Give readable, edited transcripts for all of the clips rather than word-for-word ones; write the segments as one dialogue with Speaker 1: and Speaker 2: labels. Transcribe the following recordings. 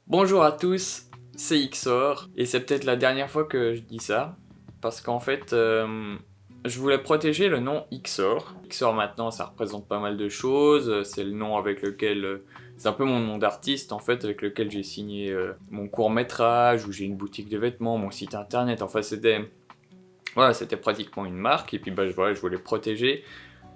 Speaker 1: Bonjour à tous, c'est Xor, et c'est peut-être la dernière fois que je dis ça, parce qu'en fait, je voulais protéger le nom Xor. Xor maintenant, ça représente pas mal de choses, c'est le nom avec lequel... c'est un peu mon nom d'artiste en fait, avec lequel j'ai signé mon court-métrage, où j'ai une boutique de vêtements, mon site internet, enfin c'était... Voilà, c'était pratiquement une marque, et puis voilà, je voulais protéger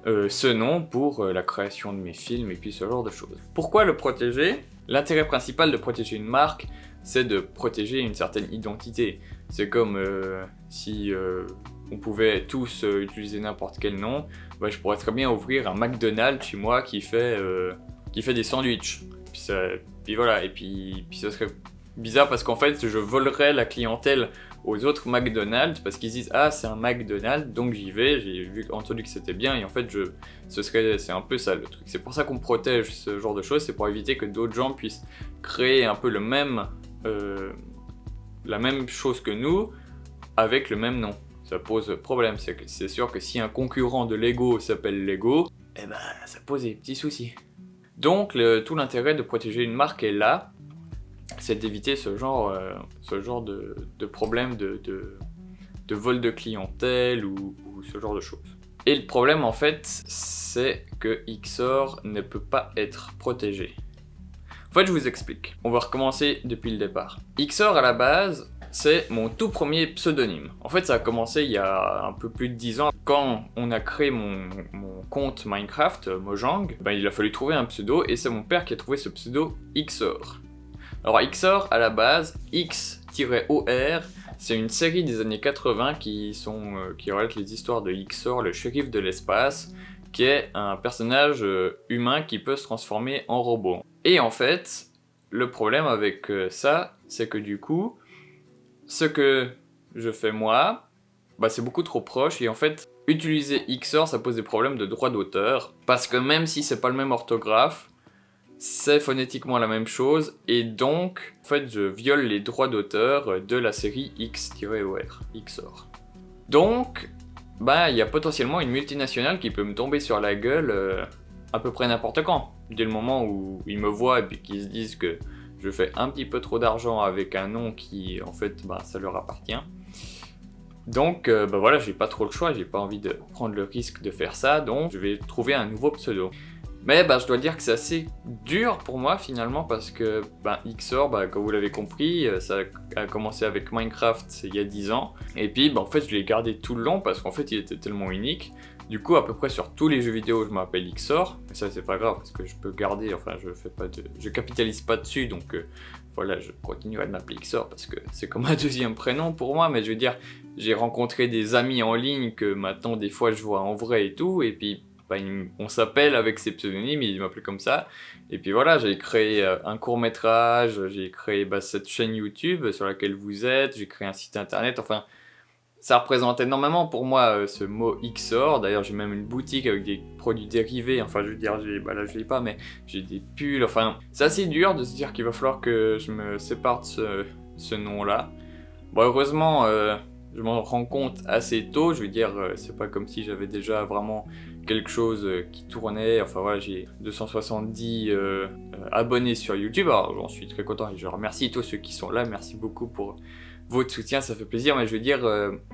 Speaker 1: ce nom pour la création de mes films et puis ce genre de choses. Pourquoi le protéger? L'intérêt principal de protéger une marque, c'est de protéger une certaine identité. C'est comme si on pouvait tous utiliser n'importe quel nom, je pourrais très bien ouvrir un McDonald's chez moi qui fait des sandwichs. Puis voilà, et puis ça serait bizarre parce qu'en fait je volerais la clientèle aux autres McDonald's parce qu'ils disent ah c'est un McDonald's donc j'y vais, j'ai entendu que c'était bien et en fait c'est un peu ça le truc. C'est pour ça qu'on protège ce genre de choses, c'est pour éviter que d'autres gens puissent créer un peu la même chose que nous avec le même nom. Ça pose problème, c'est sûr que si un concurrent de Lego s'appelle Lego, eh ben ça pose des petits soucis. Donc tout l'intérêt de protéger une marque est là, c'est d'éviter ce genre de problème de vol de clientèle ou ce genre de choses. Et le problème en fait, c'est que Xor ne peut pas être protégé. En fait, je vous explique. On va recommencer depuis le départ. Xor à la base, c'est mon tout premier pseudonyme. En fait, ça a commencé il y a un peu plus de 10 ans. Quand on a créé mon compte Minecraft, Mojang, il a fallu trouver un pseudo et c'est mon père qui a trouvé ce pseudo Xor. Alors Xor, à la base, X-OR, c'est une série des années 80 qui relate les histoires de Xor, le shérif de l'espace, qui est un personnage humain qui peut se transformer en robot. Et en fait, le problème avec ça, c'est que du coup, ce que je fais moi, c'est beaucoup trop proche, et en fait, utiliser Xor, ça pose des problèmes de droit d'auteur, parce que même si c'est pas le même orthographe, c'est phonétiquement la même chose, et donc, en fait, je viole les droits d'auteur de la série X-OR, Xor. Donc, il y a potentiellement une multinationale qui peut me tomber sur la gueule à peu près n'importe quand. Dès le moment où ils me voient et puis qu'ils se disent que je fais un petit peu trop d'argent avec un nom qui, en fait, ça leur appartient. Donc, voilà, j'ai pas trop le choix, j'ai pas envie de prendre le risque de faire ça, donc je vais trouver un nouveau pseudo. Mais je dois dire que c'est assez dur pour moi finalement parce que Xor, comme vous l'avez compris, ça a commencé avec Minecraft il y a 10 ans. Et puis en fait je l'ai gardé tout le long parce qu'en fait il était tellement unique. Du coup à peu près sur tous les jeux vidéo je m'appelle Xor. Mais ça c'est pas grave parce que je peux garder, enfin je capitalise pas dessus donc voilà, je continuerai de m'appeler Xor parce que c'est comme un deuxième prénom pour moi. Mais je veux dire, j'ai rencontré des amis en ligne que maintenant des fois je vois en vrai et tout. Et puis on s'appelle avec ses pseudonymes, il m'appelle comme ça. Et puis voilà, j'ai créé un court-métrage, j'ai créé cette chaîne YouTube sur laquelle vous êtes, j'ai créé un site internet, enfin, ça représente énormément pour moi ce mot Xor. D'ailleurs, j'ai même une boutique avec des produits dérivés, enfin, je veux dire, là je l'ai pas, mais j'ai des pulls, enfin, c'est assez dur de se dire qu'il va falloir que je me sépare de ce nom-là. Heureusement, je m'en rends compte assez tôt, je veux dire, c'est pas comme si j'avais déjà vraiment quelque chose qui tournait, enfin voilà, j'ai 270 abonnés sur YouTube, alors j'en suis très content et je remercie tous ceux qui sont là, merci beaucoup pour votre soutien, ça fait plaisir, mais je veux dire,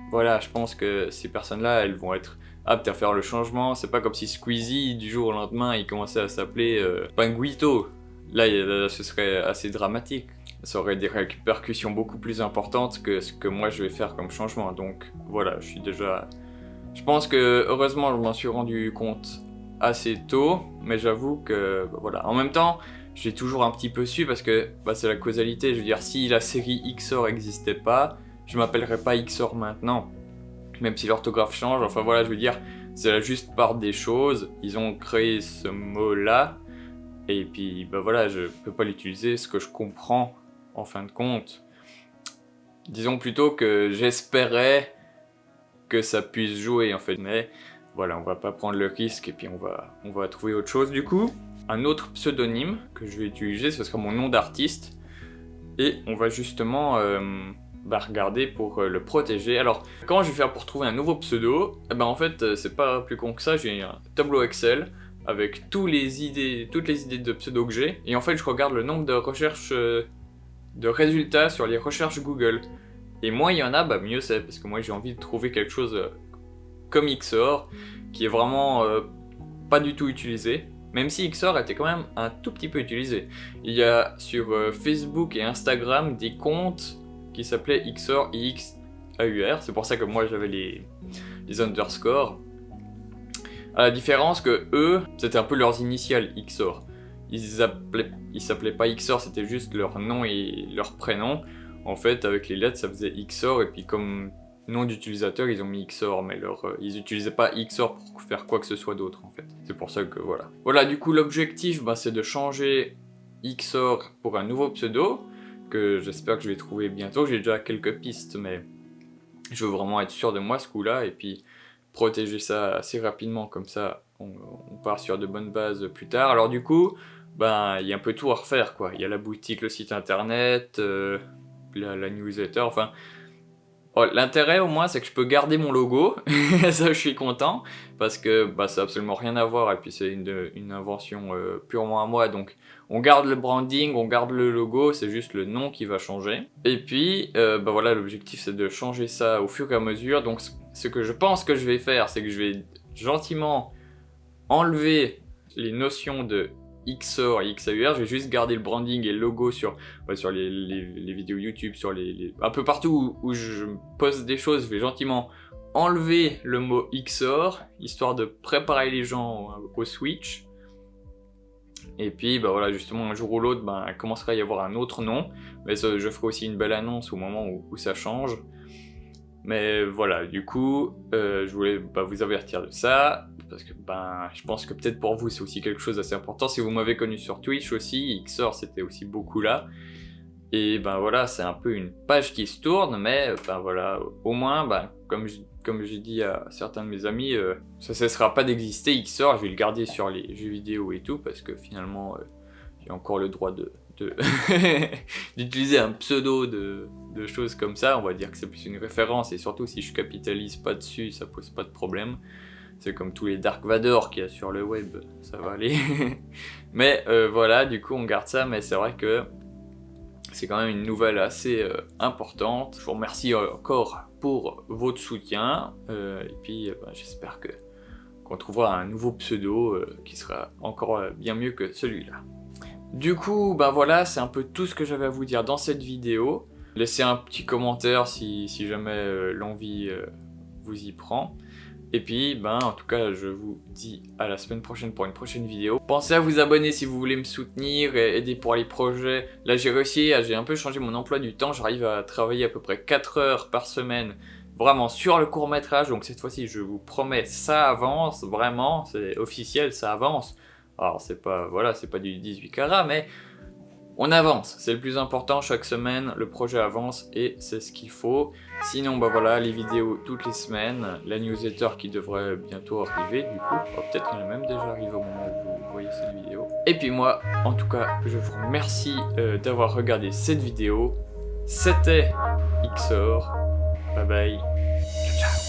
Speaker 1: voilà, je pense que ces personnes-là, elles vont être aptes à faire le changement, c'est pas comme si Squeezie, du jour au lendemain, il commençait à s'appeler Pinguito, là, ce serait assez dramatique. Ça aurait des répercussions beaucoup plus importantes que ce que moi je vais faire comme changement. Donc voilà, je pense que heureusement je m'en suis rendu compte assez tôt, mais j'avoue que voilà. En même temps, j'ai toujours un petit peu su parce que c'est la causalité. Je veux dire, si la série Xor n'existait pas, je m'appellerais pas Xor maintenant. Même si l'orthographe change, enfin voilà, je veux dire, c'est la juste part des choses. Ils ont créé ce mot-là, et puis voilà, je peux pas l'utiliser, ce que je comprends. En fin de compte, disons plutôt que j'espérais que ça puisse jouer en fait, mais voilà, on va pas prendre le risque et puis on va trouver autre chose du coup. Un autre pseudonyme que je vais utiliser, ce sera mon nom d'artiste et on va justement regarder pour le protéger. Alors, comment je vais faire pour trouver un nouveau pseudo? En fait, c'est pas plus con que ça, j'ai un tableau Excel avec toutes les idées de pseudo que j'ai et en fait je regarde le nombre de recherches de résultats sur les recherches Google. Et moins il y en a, bah mieux c'est, parce que moi j'ai envie de trouver quelque chose comme Xor, qui est vraiment pas du tout utilisé, même si Xor était quand même un tout petit peu utilisé. Il y a sur Facebook et Instagram des comptes qui s'appelaient Xor IXAUR, c'est pour ça que moi j'avais les underscores. À la différence que eux, c'était un peu leurs initiales Xor. Ils s'appelaient pas Xor, c'était juste leur nom et leur prénom. En fait, avec les lettres, ça faisait Xor, et puis comme nom d'utilisateur, ils ont mis Xor, mais ils utilisaient pas Xor pour faire quoi que ce soit d'autre, en fait. C'est pour ça que voilà. Voilà, du coup, l'objectif, c'est de changer Xor pour un nouveau pseudo, que j'espère que je vais trouver bientôt. J'ai déjà quelques pistes, mais je veux vraiment être sûr de moi ce coup-là, et puis protéger ça assez rapidement, comme ça, on part sur de bonnes bases plus tard. Alors du coup, il y a un peu tout à refaire, quoi. Il y a la boutique, le site internet, la newsletter, enfin... Oh, l'intérêt au moins c'est que je peux garder mon logo, ça je suis content, parce que ça n'a absolument rien à voir, et puis c'est une invention purement à moi, donc on garde le branding, on garde le logo, c'est juste le nom qui va changer. Et puis voilà, l'objectif c'est de changer ça au fur et à mesure, donc ce que je pense que je vais faire, c'est que je vais gentiment enlever les notions de Xor et XAUR, je vais juste garder le branding et le logo sur les vidéos YouTube, sur un peu partout où je poste des choses, je vais gentiment enlever le mot Xor, histoire de préparer les gens au switch. Et puis voilà, justement un jour ou l'autre, il commencera à y avoir un autre nom, mais je ferai aussi une belle annonce au moment où ça change. Mais voilà, du coup, je voulais vous avertir de ça, parce que je pense que peut-être pour vous c'est aussi quelque chose d'assez important. Si vous m'avez connu sur Twitch aussi, Xor c'était aussi beaucoup là. Et voilà, c'est un peu une page qui se tourne, mais voilà, au moins, comme j'ai dit à certains de mes amis, ça cessera pas d'exister Xor, je vais le garder sur les jeux vidéo et tout, parce que finalement, j'ai encore le droit d'utiliser un pseudo de choses comme ça. On va dire que c'est plus une référence, et surtout si je capitalise pas dessus, ça pose pas de problème. C'est comme tous les Dark Vador qu'il y a sur le web, ça va aller. Mais voilà, du coup on garde ça, mais c'est vrai que c'est quand même une nouvelle assez importante. Je vous remercie encore pour votre soutien, et puis j'espère qu'on trouvera un nouveau pseudo qui sera encore bien mieux que celui-là. Du coup, voilà, c'est un peu tout ce que j'avais à vous dire dans cette vidéo. Laissez un petit commentaire si jamais l'envie vous y prend. Et puis, en tout cas, je vous dis à la semaine prochaine pour une prochaine vidéo. Pensez à vous abonner si vous voulez me soutenir et aider pour les projets. Là, j'ai un peu changé mon emploi du temps. J'arrive à travailler à peu près 4 heures par semaine, vraiment sur le court-métrage. Donc cette fois-ci, je vous promets, ça avance, vraiment, c'est officiel, ça avance. Alors c'est pas du 18 carats, mais on avance, c'est le plus important. Chaque semaine, le projet avance et c'est ce qu'il faut. Sinon, voilà, les vidéos toutes les semaines, la newsletter qui devrait bientôt arriver, du coup. Peut-être qu'elle est même déjà arrivée au moment où vous voyez cette vidéo. Et puis moi, en tout cas, je vous remercie d'avoir regardé cette vidéo. C'était Xor. Bye bye. Ciao, ciao.